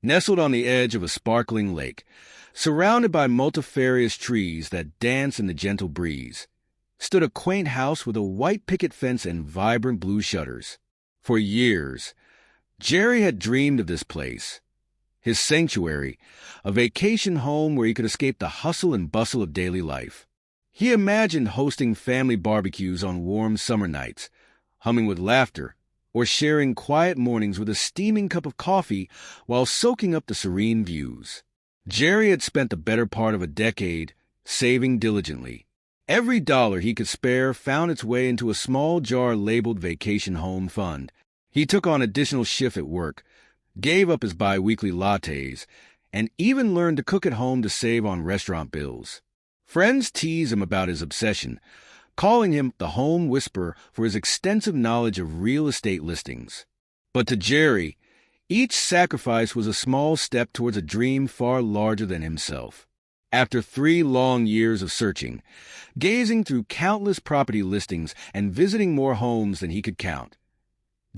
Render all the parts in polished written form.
Nestled on the edge of a sparkling lake, surrounded by multifarious trees that dance in the gentle breeze, stood a quaint house with a white picket fence and vibrant blue shutters. For years, Jerry had dreamed of this place, his sanctuary, a vacation home where he could escape the hustle and bustle of daily life. He imagined hosting family barbecues on warm summer nights, humming with laughter, or sharing quiet mornings with a steaming cup of coffee while soaking up the serene views. Jerry had spent the better part of a decade saving diligently. Every dollar he could spare found its way into a small jar labeled Vacation Home Fund. He took on additional shifts at work, gave up his bi-weekly lattes, and even learned to cook at home to save on restaurant bills. Friends tease him about his obsession, calling him the home whisperer for his extensive knowledge of real estate listings. But to Jerry, each sacrifice was a small step towards a dream far larger than himself. After 3 long years of searching, gazing through countless property listings and visiting more homes than he could count,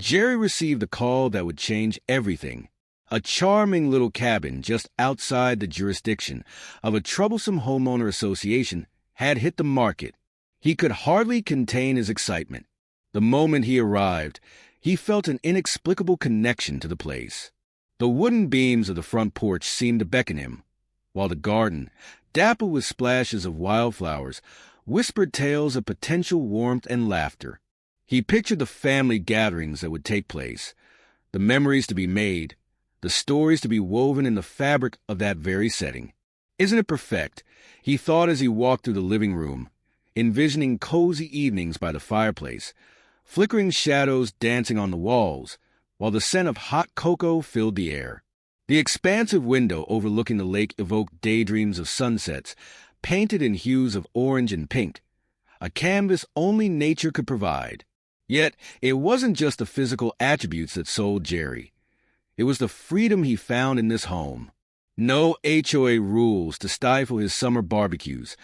Jerry received a call that would change everything. A charming little cabin just outside the jurisdiction of a troublesome homeowner association had hit the market. He could hardly contain his excitement. The moment he arrived, he felt an inexplicable connection to the place. The wooden beams of the front porch seemed to beckon him, while the garden, dappled with splashes of wildflowers, whispered tales of potential warmth and laughter. He pictured the family gatherings that would take place, the memories to be made, the stories to be woven in the fabric of that very setting. Isn't it perfect? He thought as he walked through the living room, envisioning cozy evenings by the fireplace, flickering shadows dancing on the walls, while the scent of hot cocoa filled the air. The expansive window overlooking the lake evoked daydreams of sunsets, painted in hues of orange and pink, a canvas only nature could provide. Yet, it wasn't just the physical attributes that sold Jerry. It was the freedom he found in this home. No HOA rules to stifle his summer barbecues,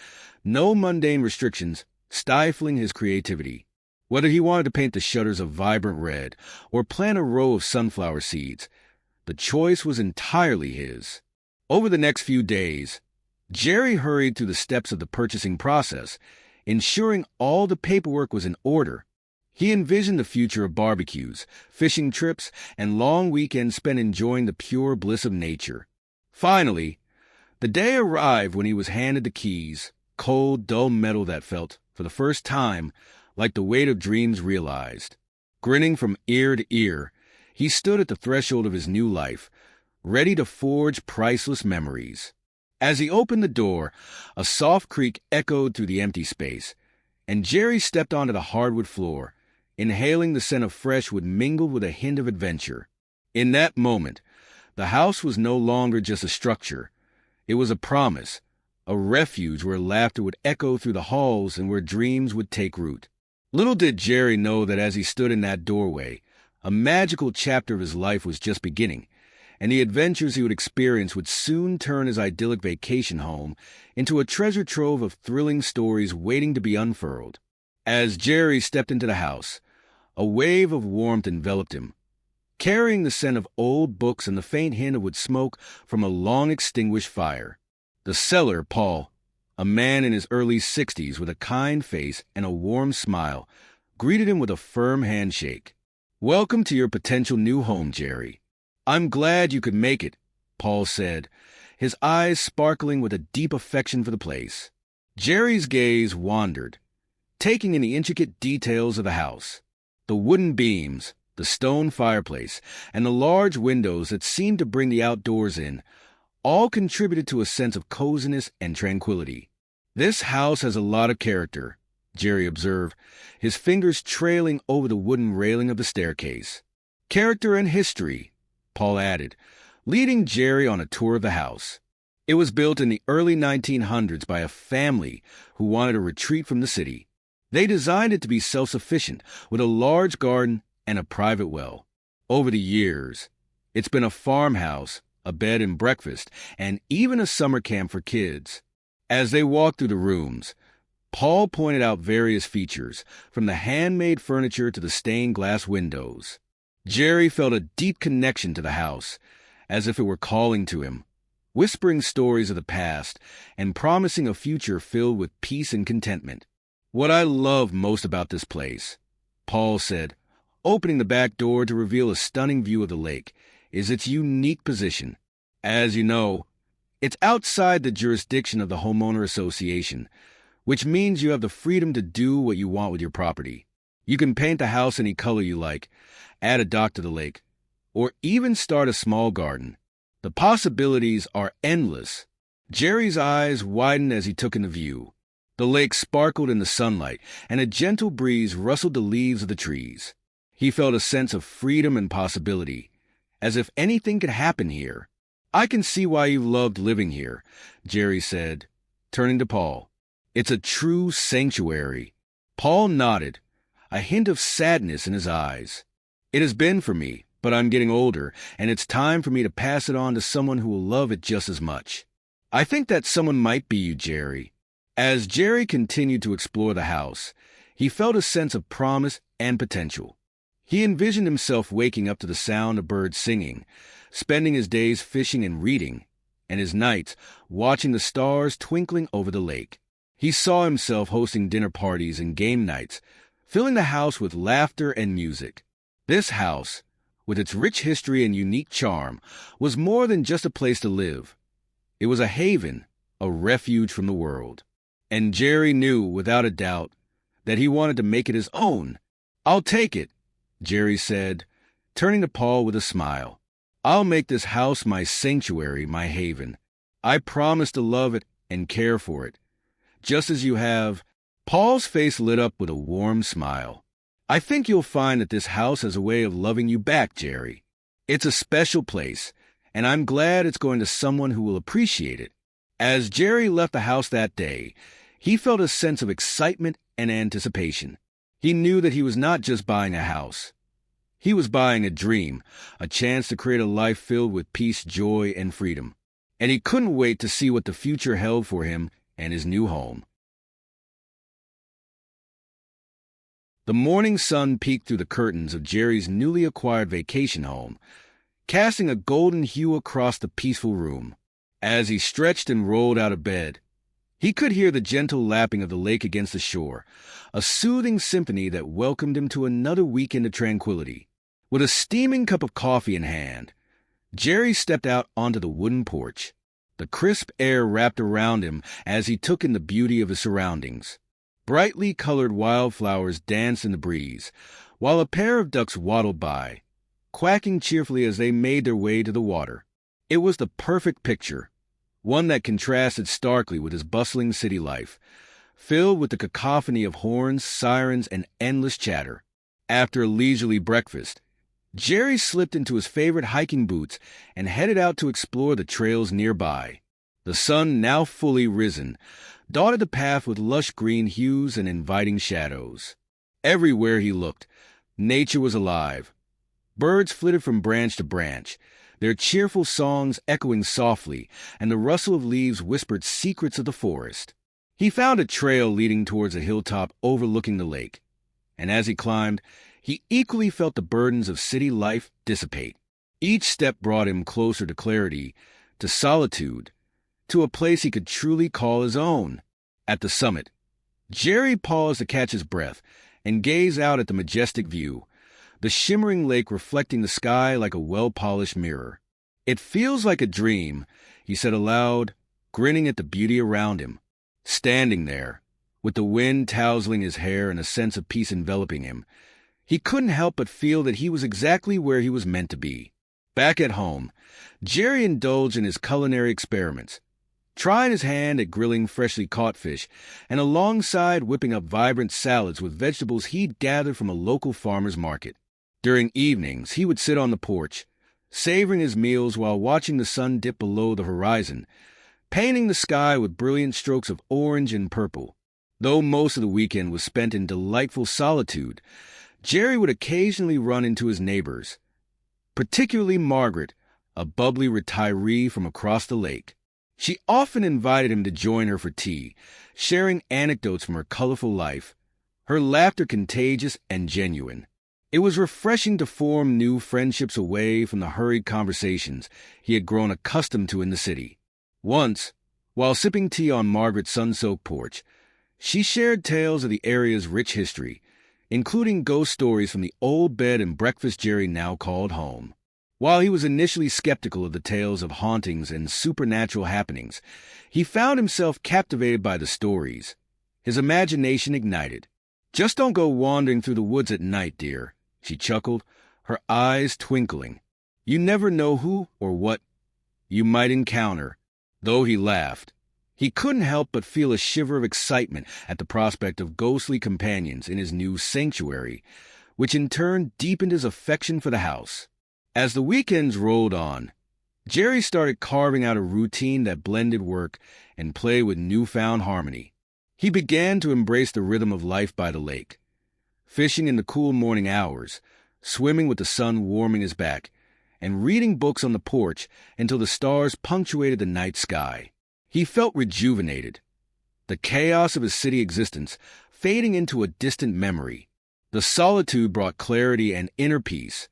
no mundane restrictions stifling his creativity. Whether he wanted to paint the shutters a vibrant red or plant a row of sunflower seeds, the choice was entirely his. Over the next few days, Jerry hurried through the steps of the purchasing process, ensuring all the paperwork was in order. He envisioned the future of barbecues, fishing trips, and long weekends spent enjoying the pure bliss of nature. Finally, the day arrived when he was handed the keys, cold, dull metal that felt, for the first time, like the weight of dreams realized. Grinning from ear to ear, he stood at the threshold of his new life, ready to forge priceless memories. As he opened the door, a soft creak echoed through the empty space, and Jerry stepped onto the hardwood floor, inhaling the scent of fresh wood mingled with a hint of adventure. In that moment, the house was no longer just a structure. It was a promise, a refuge where laughter would echo through the halls and where dreams would take root. Little did Jerry know that as he stood in that doorway, a magical chapter of his life was just beginning, and the adventures he would experience would soon turn his idyllic vacation home into a treasure trove of thrilling stories waiting to be unfurled. As Jerry stepped into the house, a wave of warmth enveloped him, carrying the scent of old books and the faint hint of wood smoke from a long-extinguished fire. The seller, Paul, a man in his early 60s with a kind face and a warm smile, greeted him with a firm handshake. "Welcome to your potential new home, Jerry. I'm glad you could make it," Paul said, his eyes sparkling with a deep affection for the place. Jerry's gaze wandered, taking in the intricate details of the house. The wooden beams, the stone fireplace, and the large windows that seemed to bring the outdoors in, all contributed to a sense of coziness and tranquility. "This house has a lot of character," Jerry observed, his fingers trailing over the wooden railing of the staircase. "Character and history," Paul added, leading Jerry on a tour of the house. It was built in the early 1900s by a family who wanted a retreat from the city. They designed it to be self-sufficient, with a large garden and a private well. Over the years, it's been a farmhouse, a bed and breakfast, and even a summer camp for kids. As they walked through the rooms, Paul pointed out various features, from the handmade furniture to the stained glass windows. Jerry felt a deep connection to the house, as if it were calling to him, whispering stories of the past and promising a future filled with peace and contentment. "What I love most about this place," Paul said, opening the back door to reveal a stunning view of the lake, "is its unique position. As you know, it's outside the jurisdiction of the Homeowners Association, which means you have the freedom to do what you want with your property. You can paint the house any color you like, add a dock to the lake, or even start a small garden. The possibilities are endless." Jerry's eyes widened as he took in the view. The lake sparkled in the sunlight, and a gentle breeze rustled the leaves of the trees. He felt a sense of freedom and possibility, as if anything could happen here. "I can see why you loved living here," Jerry said, turning to Paul. "It's a true sanctuary." Paul nodded, a hint of sadness in his eyes. "It has been for me, but I'm getting older, and it's time for me to pass it on to someone who will love it just as much. I think that someone might be you, Jerry." As Jerry continued to explore the house, he felt a sense of promise and potential. He envisioned himself waking up to the sound of birds singing, spending his days fishing and reading, and his nights watching the stars twinkling over the lake. He saw himself hosting dinner parties and game nights, filling the house with laughter and music. This house, with its rich history and unique charm, was more than just a place to live. It was a haven, a refuge from the world. And Jerry knew, without a doubt, that he wanted to make it his own. "I'll take it," Jerry said, turning to Paul with a smile. "I'll make this house my sanctuary, my haven. I promise to love it and care for it, just as you have." Paul's face lit up with a warm smile. "I think you'll find that this house has a way of loving you back, Jerry. It's a special place, and I'm glad it's going to someone who will appreciate it." As Jerry left the house that day, he felt a sense of excitement and anticipation. He knew that he was not just buying a house. He was buying a dream, a chance to create a life filled with peace, joy, and freedom. And he couldn't wait to see what the future held for him and his new home. The morning sun peeked through the curtains of Jerry's newly acquired vacation home, casting a golden hue across the peaceful room. As he stretched and rolled out of bed, he could hear the gentle lapping of the lake against the shore, a soothing symphony that welcomed him to another weekend of tranquility. With a steaming cup of coffee in hand, Jerry stepped out onto the wooden porch. The crisp air wrapped around him as he took in the beauty of his surroundings. Brightly colored wildflowers danced in the breeze, while a pair of ducks waddled by, quacking cheerfully as they made their way to the water. It was the perfect picture, one that contrasted starkly with his bustling city life, filled with the cacophony of horns, sirens, and endless chatter. After a leisurely breakfast, Jerry slipped into his favorite hiking boots and headed out to explore the trails nearby. The sun, now fully risen, dotted the path with lush green hues and inviting shadows. Everywhere he looked, nature was alive. Birds flitted from branch to branch, their cheerful songs echoing softly, and the rustle of leaves whispered secrets of the forest. He found a trail leading towards a hilltop overlooking the lake, and as he climbed, he equally felt the burdens of city life dissipate. Each step brought him closer to clarity, to solitude, to a place he could truly call his own. At the summit, Jerry paused to catch his breath and gaze out at the majestic view, the shimmering lake reflecting the sky like a well-polished mirror. "It feels like a dream," he said aloud, grinning at the beauty around him. Standing there, with the wind tousling his hair and a sense of peace enveloping him, he couldn't help but feel that he was exactly where he was meant to be. Back at home, Jerry indulged in his culinary experiments, trying his hand at grilling freshly caught fish, and alongside whipping up vibrant salads with vegetables he'd gathered from a local farmer's market. During evenings, he would sit on the porch, savoring his meals while watching the sun dip below the horizon, painting the sky with brilliant strokes of orange and purple. Though most of the weekend was spent in delightful solitude, Jerry would occasionally run into his neighbors, particularly Margaret, a bubbly retiree from across the lake. She often invited him to join her for tea, sharing anecdotes from her colorful life, her laughter contagious and genuine. It was refreshing to form new friendships away from the hurried conversations he had grown accustomed to in the city. Once, while sipping tea on Margaret's sun-soaked porch, she shared tales of the area's rich history, including ghost stories from the old bed and breakfast Jerry now called home. While he was initially skeptical of the tales of hauntings and supernatural happenings, he found himself captivated by the stories. His imagination ignited. "Just don't go wandering through the woods at night, dear," she chuckled, her eyes twinkling. "You never know who or what you might encounter." Though he laughed, he couldn't help but feel a shiver of excitement at the prospect of ghostly companions in his new sanctuary, which in turn deepened his affection for the house. As the weekends rolled on, Jerry started carving out a routine that blended work and play with newfound harmony. He began to embrace the rhythm of life by the lake, fishing in the cool morning hours, swimming with the sun warming his back, and reading books on the porch until the stars punctuated the night sky. He felt rejuvenated, the chaos of his city existence fading into a distant memory. The solitude brought clarity and inner peace,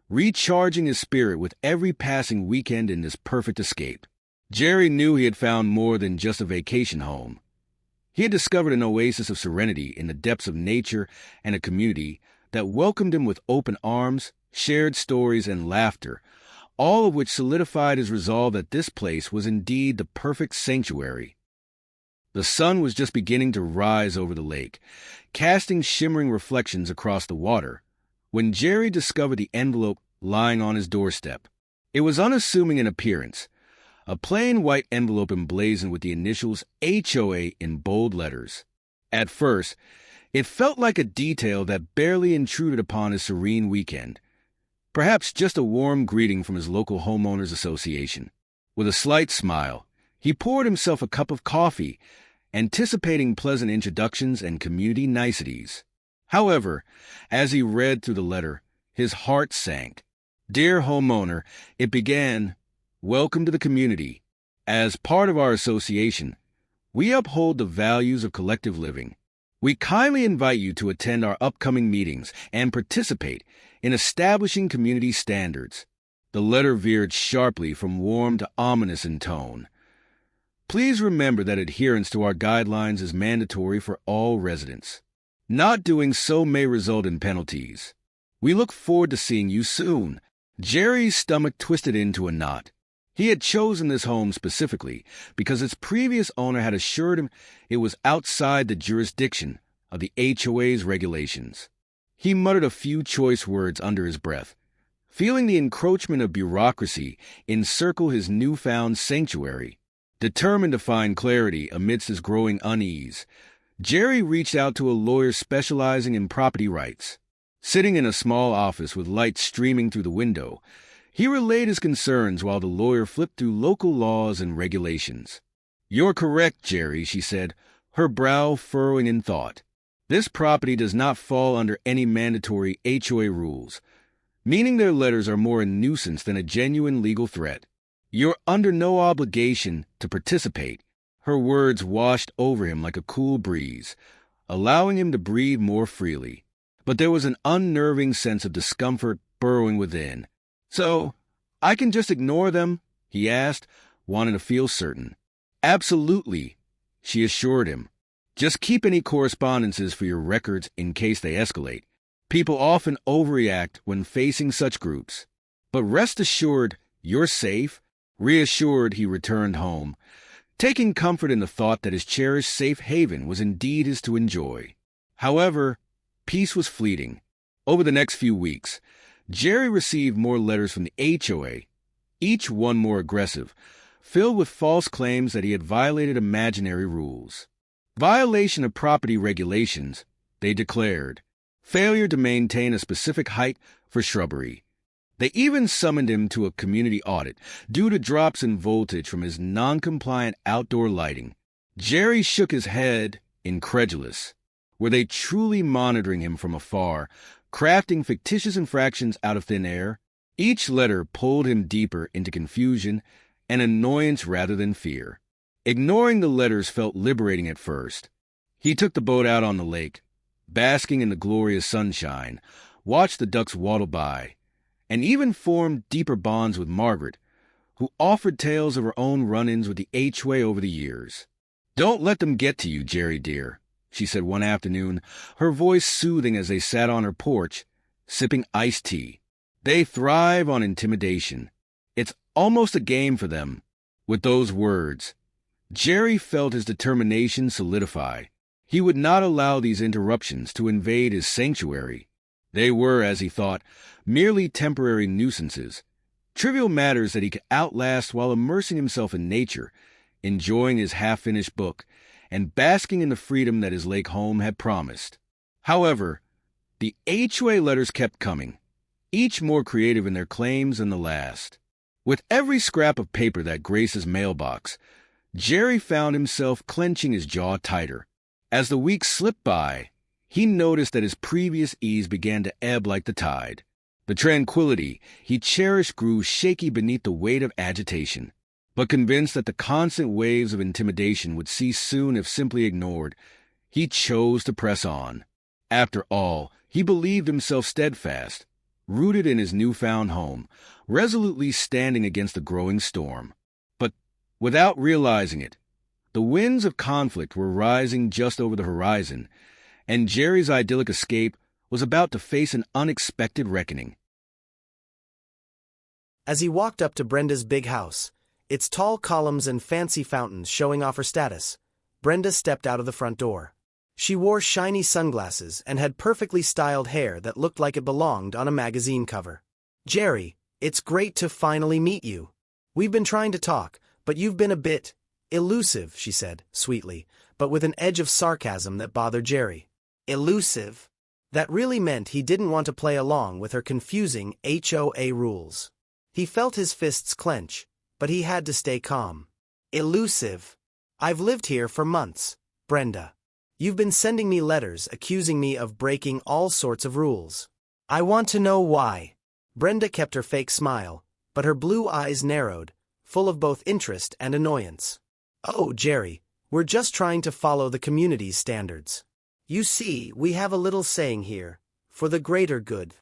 recharging his spirit with every passing weekend in this perfect escape. Jerry knew he had found more than just a vacation home. He had discovered an oasis of serenity in the depths of nature and a community that welcomed him with open arms, shared stories, and laughter, all of which solidified his resolve that this place was indeed the perfect sanctuary. The sun was just beginning to rise over the lake, casting shimmering reflections across the water, when Jerry discovered the envelope lying on his doorstep. It was unassuming in appearance, a plain white envelope emblazoned with the initials HOA in bold letters. At first, it felt like a detail that barely intruded upon his serene weekend. Perhaps just a warm greeting from his local Homeowners Association. With a slight smile, he poured himself a cup of coffee, anticipating pleasant introductions and community niceties. However, as he read through the letter, his heart sank. "Dear homeowner," it began, "welcome to the community. As part of our association, we uphold the values of collective living. We kindly invite you to attend our upcoming meetings and participate in establishing community standards." The letter veered sharply from warm to ominous in tone. "Please remember that adherence to our guidelines is mandatory for all residents. Not doing so may result in penalties. We look forward to seeing you soon." Jerry's stomach twisted into a knot. He had chosen this home specifically because its previous owner had assured him it was outside the jurisdiction of the HOA's regulations. He muttered a few choice words under his breath, feeling the encroachment of bureaucracy encircle his newfound sanctuary. Determined to find clarity amidst his growing unease, Jerry reached out to a lawyer specializing in property rights. Sitting in a small office with light streaming through the window, he relayed his concerns while the lawyer flipped through local laws and regulations. "You're correct, Jerry," she said, her brow furrowing in thought. "This property does not fall under any mandatory HOA rules, meaning their letters are more a nuisance than a genuine legal threat. You're under no obligation to participate." Her words washed over him like a cool breeze, allowing him to breathe more freely. But there was an unnerving sense of discomfort burrowing within. "So, I can just ignore them?" he asked, wanting to feel certain. "Absolutely," she assured him. "Just keep any correspondences for your records in case they escalate. People often overreact when facing such groups. But rest assured, you're safe." Reassured, he returned home, taking comfort in the thought that his cherished safe haven was indeed his to enjoy. However, peace was fleeting. Over the next few weeks, Jerry received more letters from the HOA, each one more aggressive, filled with false claims that he had violated imaginary rules. Violation of property regulations, they declared. Failure to maintain a specific height for shrubbery. They even summoned him to a community audit due to drops in voltage from his non-compliant outdoor lighting. Jerry shook his head, incredulous. Were they truly monitoring him from afar, crafting fictitious infractions out of thin air? Each letter pulled him deeper into confusion and annoyance rather than fear. Ignoring the letters felt liberating at first. He took the boat out on the lake, basking in the glorious sunshine, watched the ducks waddle by, and even formed deeper bonds with Margaret, who offered tales of her own run-ins with the HOA over the years. "Don't let them get to you, Jerry dear," she said one afternoon, her voice soothing as they sat on her porch, sipping iced tea. "They thrive on intimidation. It's almost a game for them." With those words, Jerry felt his determination solidify. He would not allow these interruptions to invade his sanctuary. They were, as he thought, merely temporary nuisances, trivial matters that he could outlast while immersing himself in nature, enjoying his half-finished book, and basking in the freedom that his lake home had promised. However, the HOA letters kept coming, each more creative in their claims than the last. With every scrap of paper that graced his mailbox, Jerry found himself clenching his jaw tighter. As the weeks slipped by, he noticed that his previous ease began to ebb like the tide. The tranquility he cherished grew shaky beneath the weight of agitation. But convinced that the constant waves of intimidation would cease soon if simply ignored, he chose to press on. After all, he believed himself steadfast, rooted in his newfound home, resolutely standing against the growing storm. But without realizing it, the winds of conflict were rising just over the horizon, and Jerry's idyllic escape was about to face an unexpected reckoning. As he walked up to Brenda's big house, its tall columns and fancy fountains showing off her status, Brenda stepped out of the front door. She wore shiny sunglasses and had perfectly styled hair that looked like it belonged on a magazine cover. "Jerry, it's great to finally meet you. We've been trying to talk, but you've been a bit elusive," she said, sweetly, but with an edge of sarcasm that bothered Jerry. Elusive? That really meant he didn't want to play along with her confusing HOA rules. He felt his fists clench, but he had to stay calm. "Elusive? I've lived here for months, Brenda. You've been sending me letters accusing me of breaking all sorts of rules. I want to know why." Brenda kept her fake smile, but her blue eyes narrowed, full of both interest and annoyance. "Oh, Jerry, we're just trying to follow the community's standards. You see, we have a little saying here, for the greater good."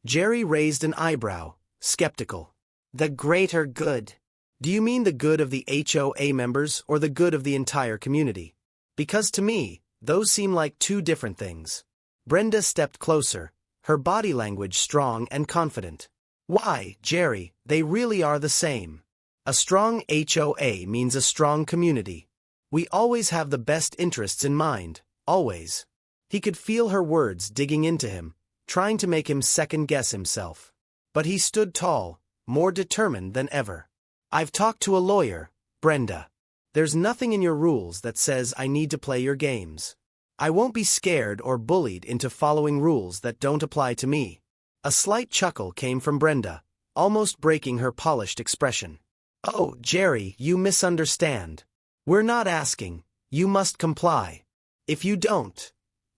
Jerry raised an eyebrow, skeptical. "The greater good? Do you mean the good of the HOA members or the good of the entire community? Because to me, those seem like two different things." Brenda stepped closer, her body language strong and confident. "Why, Jerry, they really are the same. A strong HOA means a strong community. We always have the best interests in mind, always." He could feel her words digging into him, trying to make him second-guess himself. But he stood tall, more determined than ever. "I've talked to a lawyer, Brenda. There's nothing in your rules that says I need to play your games. I won't be scared or bullied into following rules that don't apply to me." A slight chuckle came from Brenda, almost breaking her polished expression. "Oh, Jerry, you misunderstand. We're not asking. You must comply. If you don't,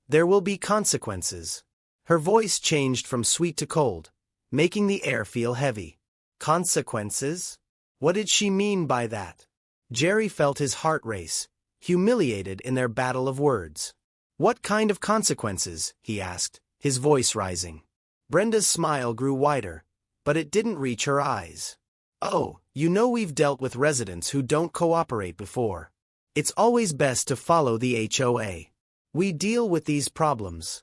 there will be consequences." Her voice changed from sweet to cold, making the air feel heavy. Consequences? What did she mean by that? Jerry felt his heart race, humiliated in their battle of words. "What kind of consequences?" he asked, his voice rising. Brenda's smile grew wider, but it didn't reach her eyes. "Oh, you know we've dealt with residents who don't cooperate before. It's always best to follow the HOA. We deal with these problems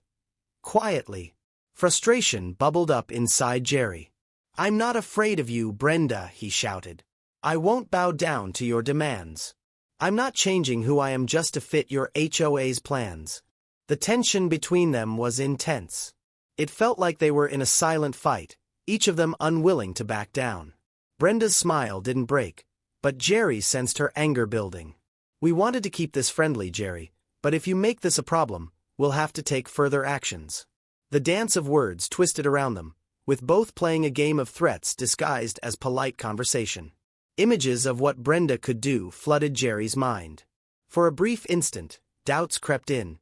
quietly." Frustration bubbled up inside Jerry. "I'm not afraid of you, Brenda," he shouted. "I won't bow down to your demands. I'm not changing who I am just to fit your HOA's plans." The tension between them was intense. It felt like they were in a silent fight, each of them unwilling to back down. Brenda's smile didn't break, but Jerry sensed her anger building. "We wanted to keep this friendly, Jerry, but if you make this a problem, we'll have to take further actions." The dance of words twisted around them, with both playing a game of threats disguised as polite conversation. Images of what Brenda could do flooded Jerry's mind. For a brief instant, doubts crept in.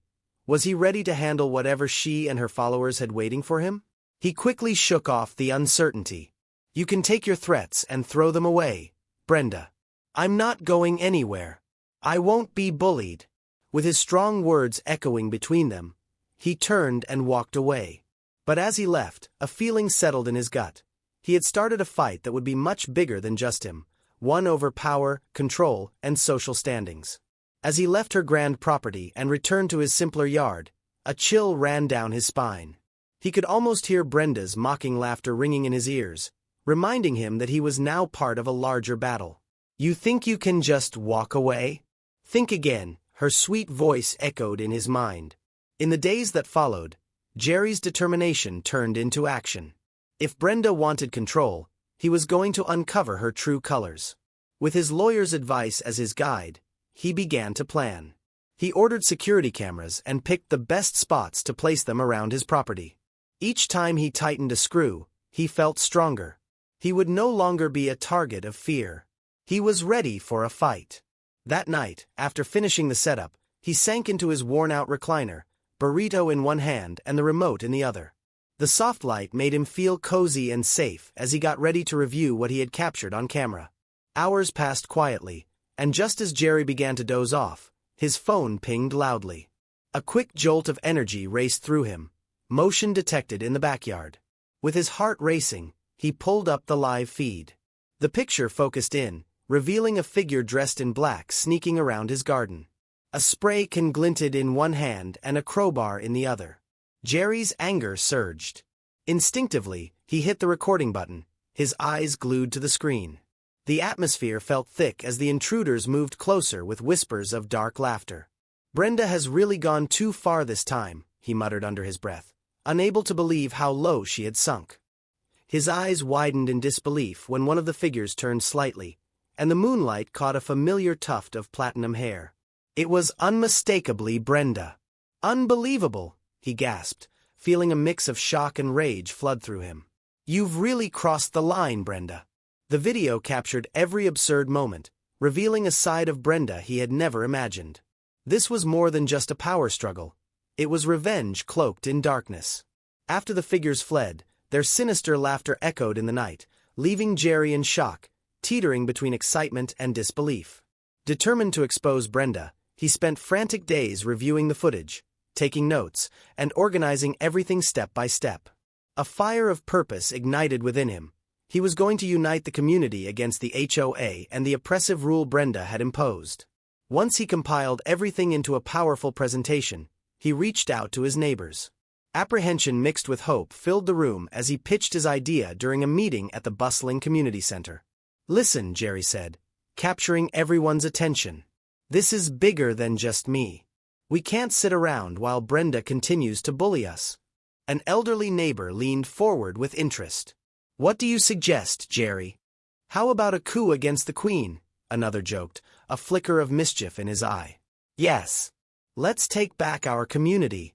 Was he ready to handle whatever she and her followers had waiting for him? He quickly shook off the uncertainty. "You can take your threats and throw them away, Brenda. I'm not going anywhere. I won't be bullied." With his strong words echoing between them, he turned and walked away. But as he left, a feeling settled in his gut. He had started a fight that would be much bigger than just him, one over power, control, and social standings. As he left her grand property and returned to his simpler yard, a chill ran down his spine. He could almost hear Brenda's mocking laughter ringing in his ears, reminding him that he was now part of a larger battle. "You think you can just walk away? Think again," her sweet voice echoed in his mind. In the days that followed, Jerry's determination turned into action. If Brenda wanted control, he was going to uncover her true colors. With his lawyer's advice as his guide, he began to plan. He ordered security cameras and picked the best spots to place them around his property. Each time he tightened a screw, he felt stronger. He would no longer be a target of fear. He was ready for a fight. That night, after finishing the setup, he sank into his worn-out recliner, burrito in one hand and the remote in the other. The soft light made him feel cozy and safe as he got ready to review what he had captured on camera. Hours passed quietly, and just as Jerry began to doze off, his phone pinged loudly. A quick jolt of energy raced through him, motion detected in the backyard. With his heart racing, he pulled up the live feed. The picture focused in, revealing a figure dressed in black sneaking around his garden. A spray can glinted in one hand and a crowbar in the other. Jerry's anger surged. Instinctively, he hit the recording button, his eyes glued to the screen. The atmosphere felt thick as the intruders moved closer with whispers of dark laughter. "Brenda has really gone too far this time," he muttered under his breath, unable to believe how low she had sunk. His eyes widened in disbelief when one of the figures turned slightly, and the moonlight caught a familiar tuft of platinum hair. It was unmistakably Brenda. "Unbelievable," he gasped, feeling a mix of shock and rage flood through him. "You've really crossed the line, Brenda." The video captured every absurd moment, revealing a side of Brenda he had never imagined. This was more than just a power struggle. It was revenge cloaked in darkness. After the figures fled, their sinister laughter echoed in the night, leaving Jerry in shock, teetering between excitement and disbelief. Determined to expose Brenda, he spent frantic days reviewing the footage, taking notes, and organizing everything step by step. A fire of purpose ignited within him. He was going to unite the community against the HOA and the oppressive rule Brenda had imposed. Once he compiled everything into a powerful presentation, he reached out to his neighbors. Apprehension mixed with hope filled the room as he pitched his idea during a meeting at the bustling community center. "Listen," Jerry said, capturing everyone's attention. "This is bigger than just me. We can't sit around while Brenda continues to bully us." An elderly neighbor leaned forward with interest. "What do you suggest, Jerry?" "How about a coup against the Queen?" another joked, a flicker of mischief in his eye. "Yes. Let's take back our community,"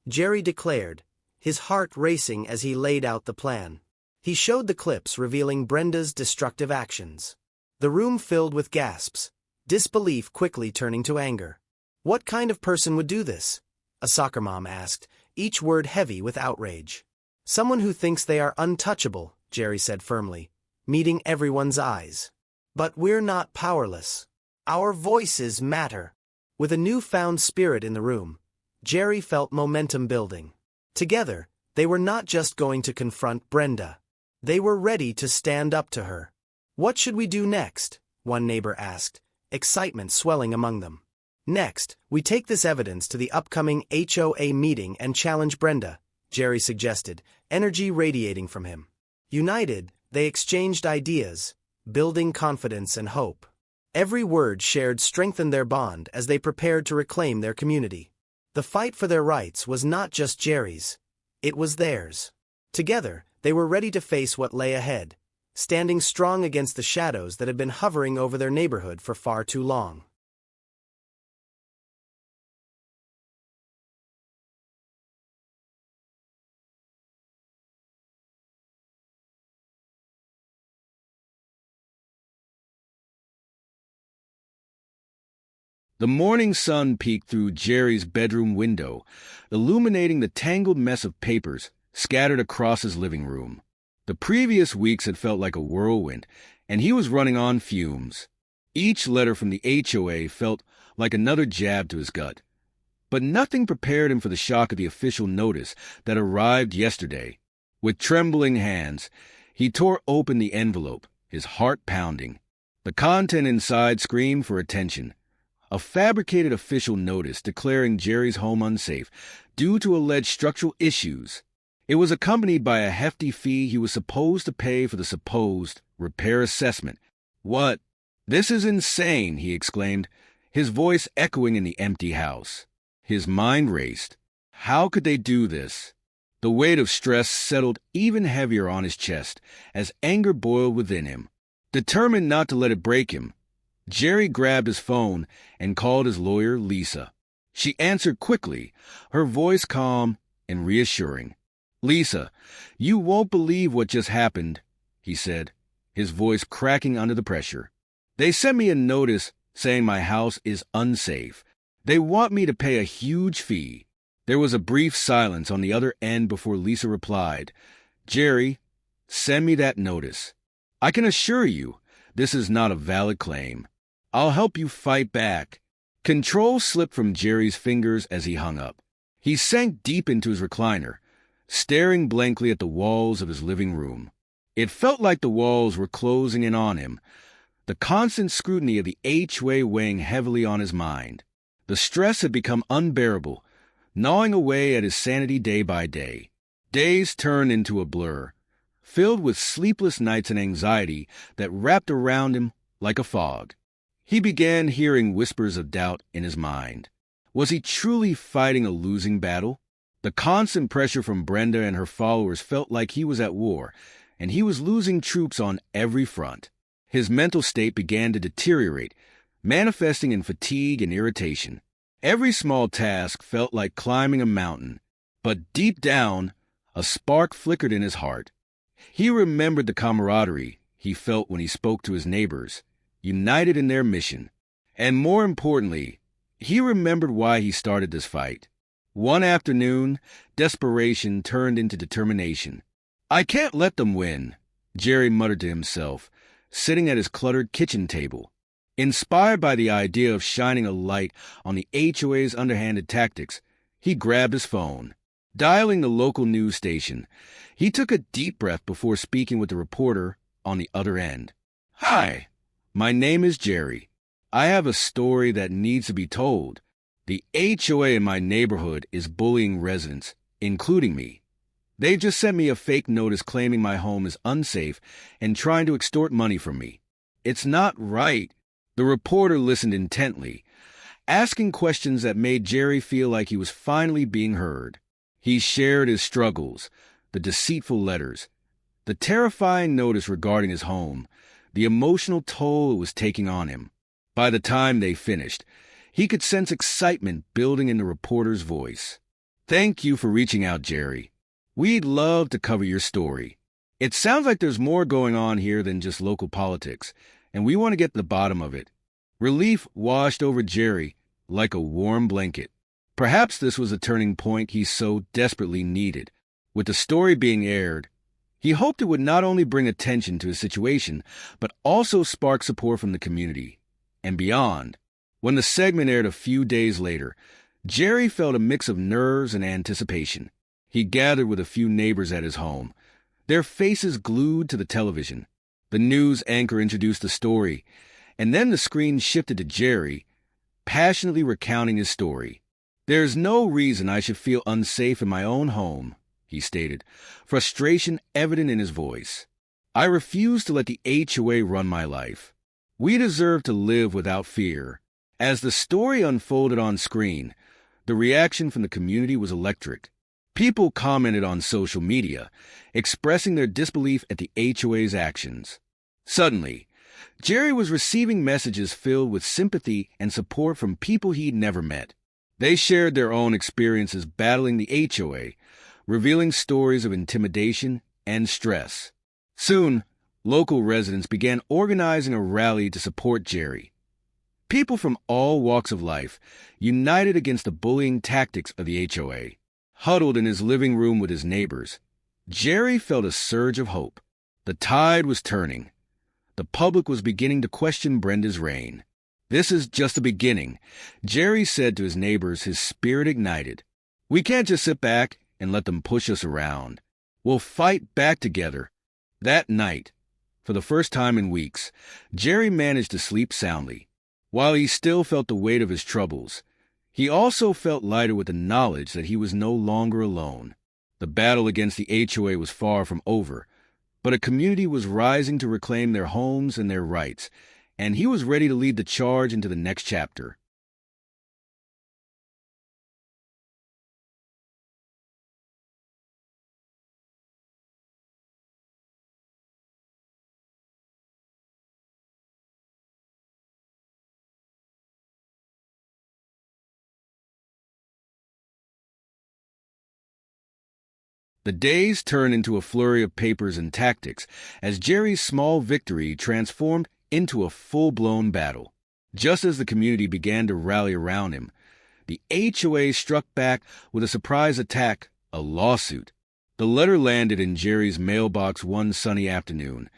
Jerry declared, his heart racing as he laid out the plan. He showed the clips revealing Brenda's destructive actions. The room filled with gasps, disbelief quickly turning to anger. "What kind of person would do this?" a soccer mom asked, each word heavy with outrage. "Someone who thinks they are untouchable," Jerry said firmly, meeting everyone's eyes. "But we're not powerless. Our voices matter." With a newfound spirit in the room, Jerry felt momentum building. Together, they were not just going to confront Brenda. They were ready to stand up to her. "What should we do next?" one neighbor asked, excitement swelling among them. "Next, we take this evidence to the upcoming HOA meeting and challenge Brenda," Jerry suggested, energy radiating from him. United, they exchanged ideas, building confidence and hope. Every word shared strengthened their bond as they prepared to reclaim their community. The fight for their rights was not just Jerry's, it was theirs. Together, they were ready to face what lay ahead, standing strong against the shadows that had been hovering over their neighborhood for far too long. The morning sun peeked through Jerry's bedroom window, illuminating the tangled mess of papers scattered across his living room. The previous weeks had felt like a whirlwind, and he was running on fumes. Each letter from the HOA felt like another jab to his gut. But nothing prepared him for the shock of the official notice that arrived yesterday. With trembling hands, he tore open the envelope, his heart pounding. The content inside screamed for attention. A fabricated official notice declaring Jerry's home unsafe due to alleged structural issues. It was accompanied by a hefty fee he was supposed to pay for the supposed repair assessment. "What? This is insane," he exclaimed, his voice echoing in the empty house. His mind raced. How could they do this? The weight of stress settled even heavier on his chest as anger boiled within him. Determined not to let it break him, Jerry grabbed his phone and called his lawyer, Lisa. She answered quickly, her voice calm and reassuring. "Lisa, you won't believe what just happened," he said, his voice cracking under the pressure. "They sent me a notice saying my house is unsafe. They want me to pay a huge fee." There was a brief silence on the other end before Lisa replied, "Jerry, send me that notice. I can assure you this is not a valid claim. I'll help you fight back." Control slipped from Jerry's fingers as he hung up. He sank deep into his recliner, staring blankly at the walls of his living room. It felt like the walls were closing in on him, the constant scrutiny of the HOA weighing heavily on his mind. The stress had become unbearable, gnawing away at his sanity day by day. Days turned into a blur, filled with sleepless nights and anxiety that wrapped around him like a fog. He began hearing whispers of doubt in his mind. Was he truly fighting a losing battle? The constant pressure from Brenda and her followers felt like he was at war, and he was losing troops on every front. His mental state began to deteriorate, manifesting in fatigue and irritation. Every small task felt like climbing a mountain, but deep down, a spark flickered in his heart. He remembered the camaraderie he felt when he spoke to his neighbors, united in their mission. And more importantly, he remembered why he started this fight. One afternoon, desperation turned into determination. "I can't let them win," Jerry muttered to himself, sitting at his cluttered kitchen table. Inspired by the idea of shining a light on the HOA's underhanded tactics, he grabbed his phone. Dialing the local news station, he took a deep breath before speaking with the reporter on the other end. "Hi, my name is Jerry. I have a story that needs to be told. The HOA in my neighborhood is bullying residents, including me. They've just sent me a fake notice claiming my home is unsafe and trying to extort money from me. It's not right." The reporter listened intently, asking questions that made Jerry feel like he was finally being heard. He shared his struggles, the deceitful letters, the terrifying notice regarding his home, the emotional toll it was taking on him. By the time they finished, he could sense excitement building in the reporter's voice. "Thank you for reaching out, Jerry. We'd love to cover your story. It sounds like there's more going on here than just local politics, and we want to get to the bottom of it." Relief washed over Jerry like a warm blanket. Perhaps this was the turning point he so desperately needed. With the story being aired, he hoped it would not only bring attention to his situation, but also spark support from the community and beyond. When the segment aired a few days later, Jerry felt a mix of nerves and anticipation. He gathered with a few neighbors at his home, their faces glued to the television. The news anchor introduced the story, and then the screen shifted to Jerry, passionately recounting his story. "There's no reason I should feel unsafe in my own home," he stated, frustration evident in his voice. "I refuse to let the HOA run my life. We deserve to live without fear." As the story unfolded on screen, the reaction from the community was electric. People commented on social media, expressing their disbelief at the HOA's actions. Suddenly, Jerry was receiving messages filled with sympathy and support from people he'd never met. They shared their own experiences battling the HOA, revealing stories of intimidation and stress. Soon, local residents began organizing a rally to support Jerry. People from all walks of life united against the bullying tactics of the HOA. Huddled in his living room with his neighbors, Jerry felt a surge of hope. The tide was turning. The public was beginning to question Brenda's reign. This is just the beginning, Jerry said to his neighbors, his spirit ignited. We can't just sit back and let them push us around. We'll fight back together. That night, for the first time in weeks, Jerry managed to sleep soundly. While he still felt the weight of his troubles, he also felt lighter with the knowledge that he was no longer alone. The battle against the HOA was far from over, but a community was rising to reclaim their homes and their rights, and he was ready to lead the charge into the next chapter. The days turned into a flurry of papers and tactics as Jerry's small victory transformed into a full-blown battle. Just as the community began to rally around him, the HOA struck back with a surprise attack, a lawsuit. The letter landed in Jerry's mailbox one sunny afternoon,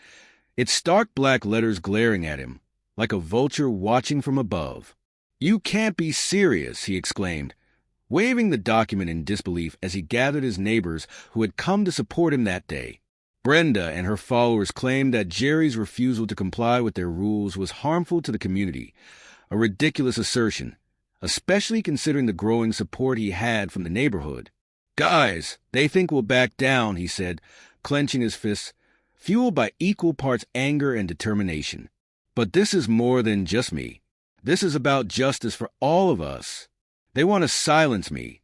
its stark black letters glaring at him, like a vulture watching from above. "You can't be serious," he exclaimed, waving the document in disbelief as he gathered his neighbors who had come to support him that day. Brenda and her followers claimed that Jerry's refusal to comply with their rules was harmful to the community, a ridiculous assertion, especially considering the growing support he had from the neighborhood. "Guys, they think we'll back down," he said, clenching his fists, fueled by equal parts anger and determination. "But this is more than just me. This is about justice for all of us. They want to silence me,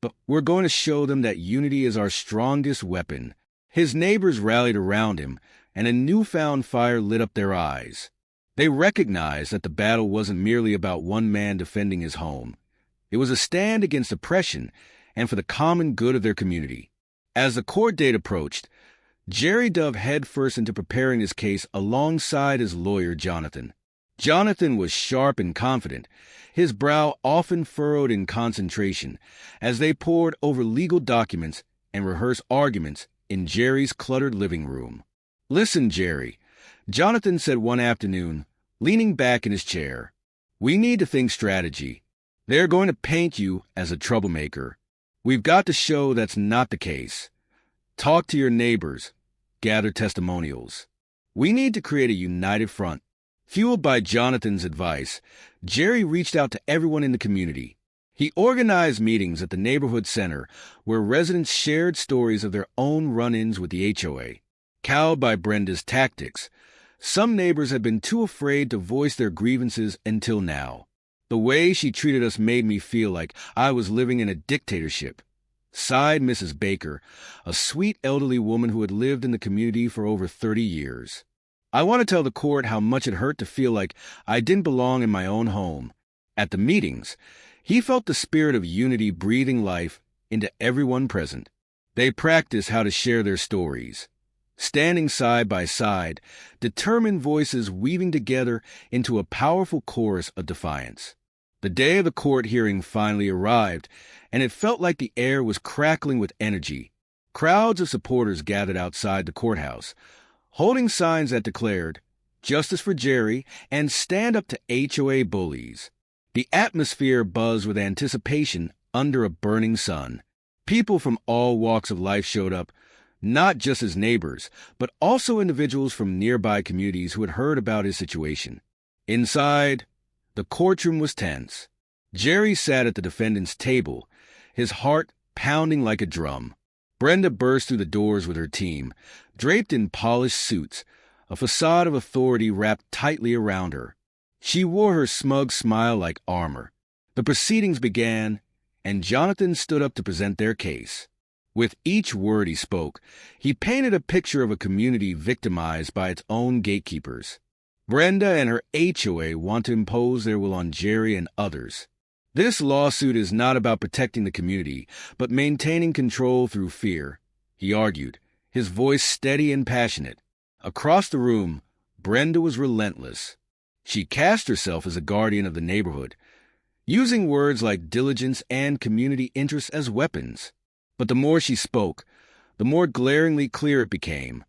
but we're going to show them that unity is our strongest weapon." His neighbors rallied around him, and a newfound fire lit up their eyes. They recognized that the battle wasn't merely about one man defending his home. It was a stand against oppression and for the common good of their community. As the court date approached, Jerry dove headfirst into preparing his case alongside his lawyer, Jonathan. Jonathan was sharp and confident, his brow often furrowed in concentration, as they pored over legal documents and rehearsed arguments in Jerry's cluttered living room. "Listen, Jerry," Jonathan said one afternoon, leaning back in his chair. "We need to think strategy. They're going to paint you as a troublemaker. We've got to show that's not the case. Talk to your neighbors. Gather testimonials. We need to create a united front." Fueled by Jonathan's advice, Jerry reached out to everyone in the community. He organized meetings at the neighborhood center where residents shared stories of their own run-ins with the HOA. Cowed by Brenda's tactics, some neighbors had been too afraid to voice their grievances until now. "The way she treated us made me feel like I was living in a dictatorship," sighed Mrs. Baker, a sweet elderly woman who had lived in the community for over 30 years. "I want to tell the court how much it hurt to feel like I didn't belong in my own home." At the meetings, he felt the spirit of unity breathing life into everyone present. They practiced how to share their stories, standing side by side, determined voices weaving together into a powerful chorus of defiance. The day of the court hearing finally arrived, and it felt like the air was crackling with energy. Crowds of supporters gathered outside the courthouse, holding signs that declared, "Justice for Jerry," and "Stand up to HOA bullies." The atmosphere buzzed with anticipation under a burning sun. People from all walks of life showed up, not just his neighbors, but also individuals from nearby communities who had heard about his situation. Inside, the courtroom was tense. Jerry sat at the defendant's table, his heart pounding like a drum. Brenda burst through the doors with her team, draped in polished suits, a facade of authority wrapped tightly around her. She wore her smug smile like armor. The proceedings began, and Jonathan stood up to present their case. With each word he spoke, he painted a picture of a community victimized by its own gatekeepers. Brenda and her HOA want to impose their will on Jerry and others. "This lawsuit is not about protecting the community, but maintaining control through fear," he argued, his voice steady and passionate. Across the room, Brenda was relentless. She cast herself as a guardian of the neighborhood, using words like diligence and community interests as weapons. But the more she spoke, the more glaringly clear it became.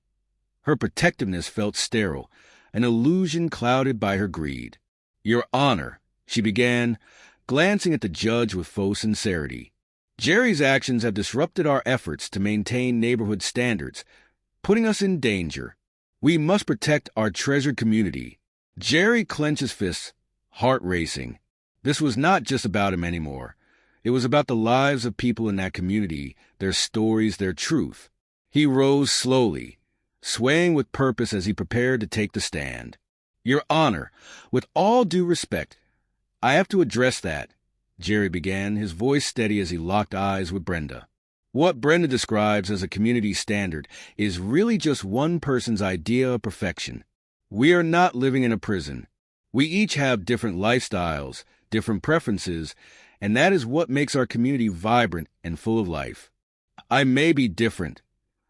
Her protectiveness felt sterile, an illusion clouded by her greed. "Your Honor," she began, glancing at the judge with faux sincerity. "Jerry's actions have disrupted our efforts to maintain neighborhood standards, putting us in danger. We must protect our treasured community." Jerry clenched his fists, heart racing. This was not just about him anymore. It was about the lives of people in that community, their stories, their truth. He rose slowly, swaying with purpose as he prepared to take the stand. "Your Honor, with all due respect, I have to address that," Jerry began, his voice steady as he locked eyes with Brenda. "What Brenda describes as a community standard is really just one person's idea of perfection. We are not living in a prison. We each have different lifestyles, different preferences, and that is what makes our community vibrant and full of life. I may be different,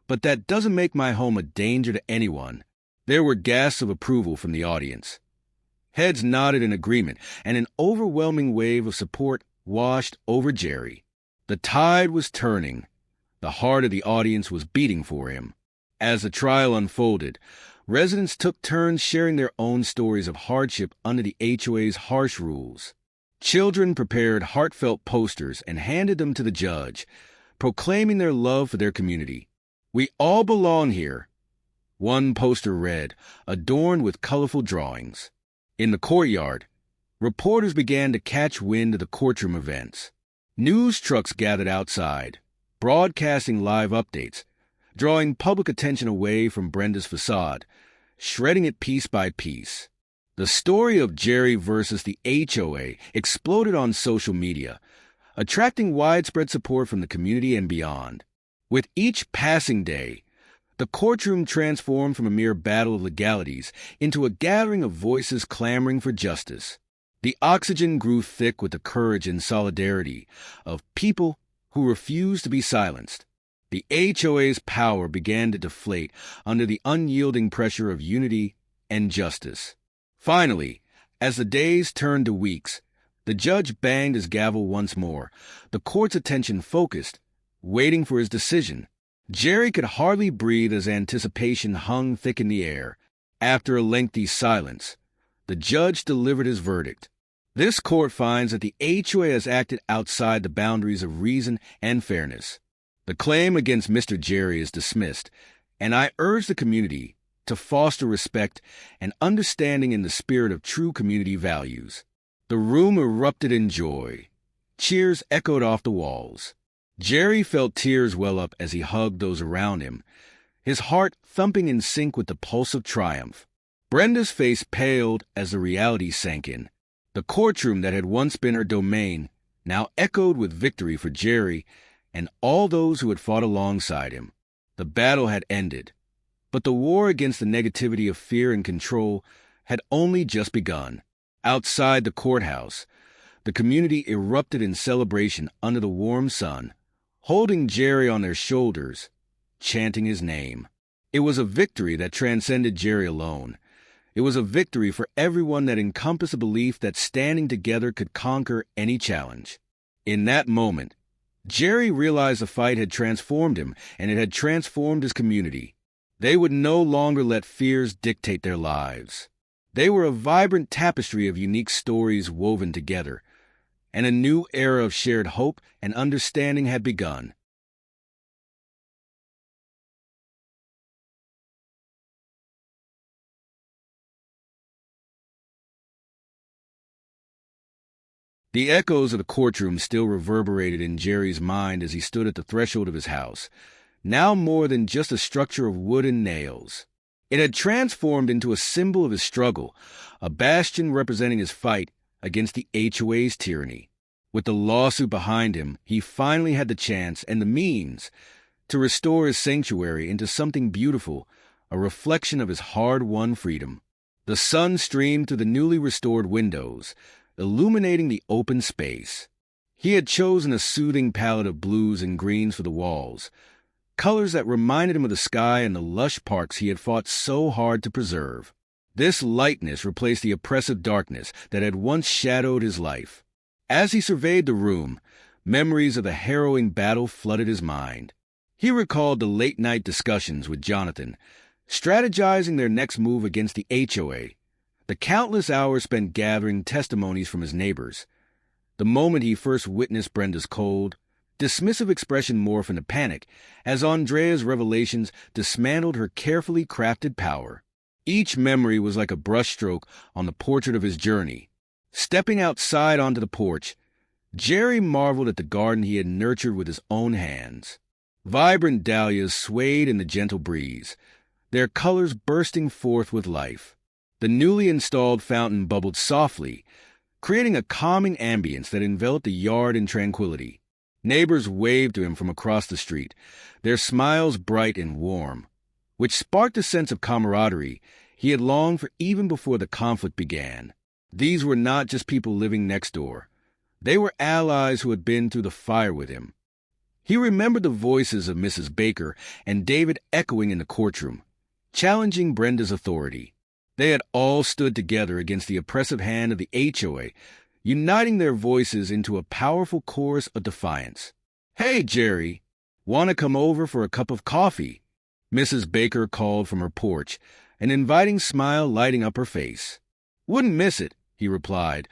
but that doesn't make my home a danger to anyone." There were gasps of approval from the audience. Heads nodded in agreement, and an overwhelming wave of support washed over Jerry. The tide was turning. The heart of the audience was beating for him. As the trial unfolded, residents took turns sharing their own stories of hardship under the HOA's harsh rules. Children prepared heartfelt posters and handed them to the judge, proclaiming their love for their community. "We all belong here," one poster read, adorned with colorful drawings. In the courtyard, reporters began to catch wind of the courtroom events. News trucks gathered outside, broadcasting live updates, drawing public attention away from Brenda's facade, shredding it piece by piece. The story of Jerry versus the HOA exploded on social media, attracting widespread support from the community and beyond. With each passing day, the courtroom transformed from a mere battle of legalities into a gathering of voices clamoring for justice. The oxygen grew thick with the courage and solidarity of people who refused to be silenced. The HOA's power began to deflate under the unyielding pressure of unity and justice. Finally, as the days turned to weeks, the judge banged his gavel once more, the court's attention focused, waiting for his decision. Jerry could hardly breathe as anticipation hung thick in the air. After a lengthy silence, the judge delivered his verdict. "This court finds that the HOA has acted outside the boundaries of reason and fairness. The claim against Mr. Jerry is dismissed, and I urge the community to foster respect and understanding in the spirit of true community values." The room erupted in joy. Cheers echoed off the walls. Jerry felt tears well up as he hugged those around him, his heart thumping in sync with the pulse of triumph. Brenda's face paled as the reality sank in. The courtroom that had once been her domain now echoed with victory for Jerry and all those who had fought alongside him. The battle had ended, but the war against the negativity of fear and control had only just begun. Outside the courthouse, the community erupted in celebration under the warm sun, holding Jerry on their shoulders, chanting his name. It was a victory that transcended Jerry alone. It was a victory for everyone that encompassed a belief that standing together could conquer any challenge. In that moment, Jerry realized the fight had transformed him, and it had transformed his community. They would no longer let fears dictate their lives. They were a vibrant tapestry of unique stories woven together, and a new era of shared hope and understanding had begun. The echoes of the courtroom still reverberated in Jerry's mind as he stood at the threshold of his house, now more than just a structure of wood and nails. It had transformed into a symbol of his struggle, a bastion representing his fight against the HOA's tyranny. With the lawsuit behind him, he finally had the chance and the means to restore his sanctuary into something beautiful, a reflection of his hard-won freedom. The sun streamed through the newly restored windows, illuminating the open space. He had chosen a soothing palette of blues and greens for the walls, colors that reminded him of the sky and the lush parks he had fought so hard to preserve. This lightness replaced the oppressive darkness that had once shadowed his life. As he surveyed the room, memories of the harrowing battle flooded his mind. He recalled the late-night discussions with Jonathan, strategizing their next move against the HOA, The countless hours spent gathering testimonies from his neighbors. The moment he first witnessed Brenda's cold, dismissive expression morph into panic as Andrea's revelations dismantled her carefully crafted power. Each memory was like a brushstroke on the portrait of his journey. Stepping outside onto the porch, Jerry marveled at the garden he had nurtured with his own hands. Vibrant dahlias swayed in the gentle breeze, their colors bursting forth with life. The newly installed fountain bubbled softly, creating a calming ambience that enveloped the yard in tranquility. Neighbors waved to him from across the street, their smiles bright and warm, which sparked a sense of camaraderie he had longed for even before the conflict began. These were not just people living next door. They were allies who had been through the fire with him. He remembered the voices of Mrs. Baker and David echoing in the courtroom, challenging Brenda's authority. They had all stood together against the oppressive hand of the HOA, uniting their voices into a powerful chorus of defiance. "Hey, Jerry, want to come over for a cup of coffee?" Mrs. Baker called from her porch, an inviting smile lighting up her face. "Wouldn't miss it," he replied,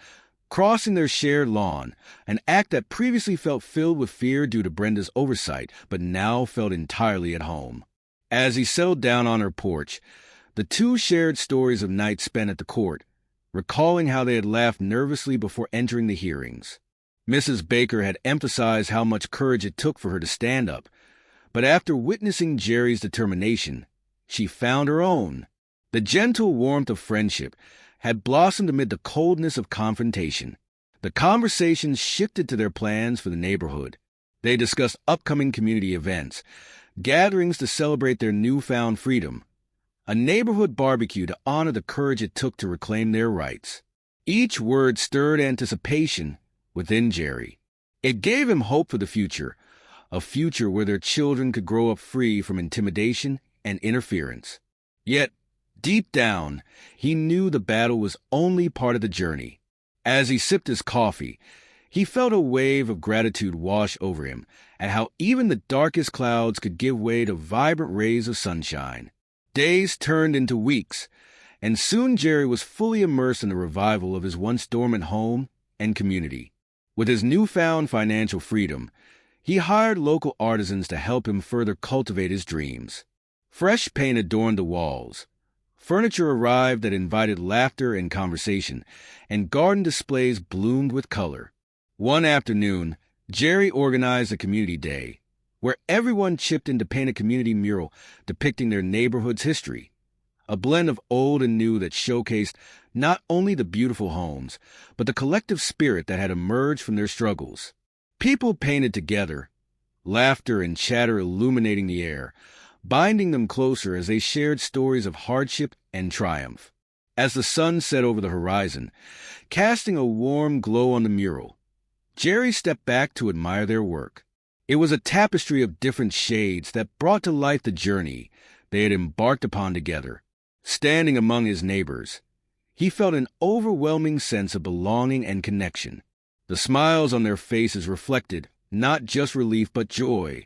crossing their shared lawn, an act that previously felt filled with fear due to Brenda's oversight, but now felt entirely at home. As he settled down on her porch, the two shared stories of nights spent at the court, recalling how they had laughed nervously before entering the hearings. Mrs. Baker had emphasized how much courage it took for her to stand up, but after witnessing Jerry's determination, she found her own. The gentle warmth of friendship had blossomed amid the coldness of confrontation. The conversations shifted to their plans for the neighborhood. They discussed upcoming community events, gatherings to celebrate their newfound freedom, a neighborhood barbecue to honor the courage it took to reclaim their rights. Each word stirred anticipation within Jerry. It gave him hope for the future, a future where their children could grow up free from intimidation and interference. Yet, deep down, he knew the battle was only part of the journey. As he sipped his coffee, he felt a wave of gratitude wash over him at how even the darkest clouds could give way to vibrant rays of sunshine. Days turned into weeks, and soon Jerry was fully immersed in the revival of his once dormant home and community. With his newfound financial freedom, he hired local artisans to help him further cultivate his dreams. Fresh paint adorned the walls. Furniture arrived that invited laughter and conversation, and garden displays bloomed with color. One afternoon, Jerry organized a community day, where everyone chipped in to paint a community mural depicting their neighborhood's history, a blend of old and new that showcased not only the beautiful homes, but the collective spirit that had emerged from their struggles. People painted together, laughter and chatter illuminating the air, binding them closer as they shared stories of hardship and triumph. As the sun set over the horizon, casting a warm glow on the mural, Jerry stepped back to admire their work. It was a tapestry of different shades that brought to life the journey they had embarked upon together. Standing among his neighbors, he felt an overwhelming sense of belonging and connection. The smiles on their faces reflected not just relief but joy,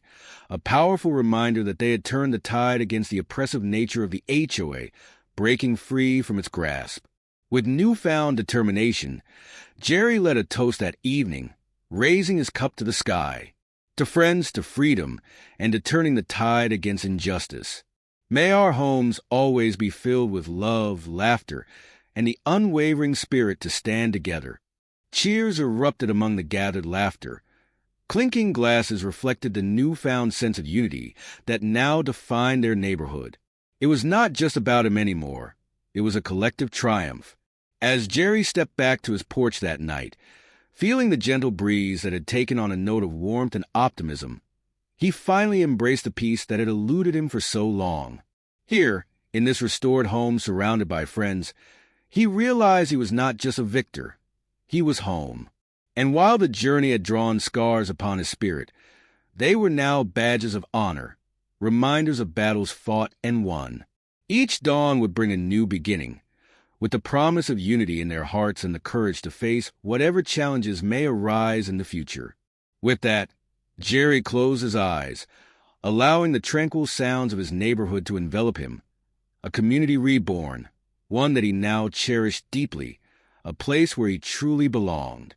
a powerful reminder that they had turned the tide against the oppressive nature of the HOA, breaking free from its grasp. With newfound determination, Jerry led a toast that evening, raising his cup to the sky, to friends, to freedom, and to turning the tide against injustice. May our homes always be filled with love, laughter, and the unwavering spirit to stand together. Cheers erupted among the gathered laughter. Clinking glasses reflected the newfound sense of unity that now defined their neighborhood. It was not just about him anymore. It was a collective triumph. As Jerry stepped back to his porch that night, feeling the gentle breeze that had taken on a note of warmth and optimism, he finally embraced the peace that had eluded him for so long. Here, in this restored home surrounded by friends, he realized he was not just a victor. He was home. And while the journey had drawn scars upon his spirit, they were now badges of honor, reminders of battles fought and won. Each dawn would bring a new beginning, with the promise of unity in their hearts and the courage to face whatever challenges may arise in the future. With that, Jerry closed his eyes, allowing the tranquil sounds of his neighborhood to envelop him, a community reborn, one that he now cherished deeply, a place where he truly belonged.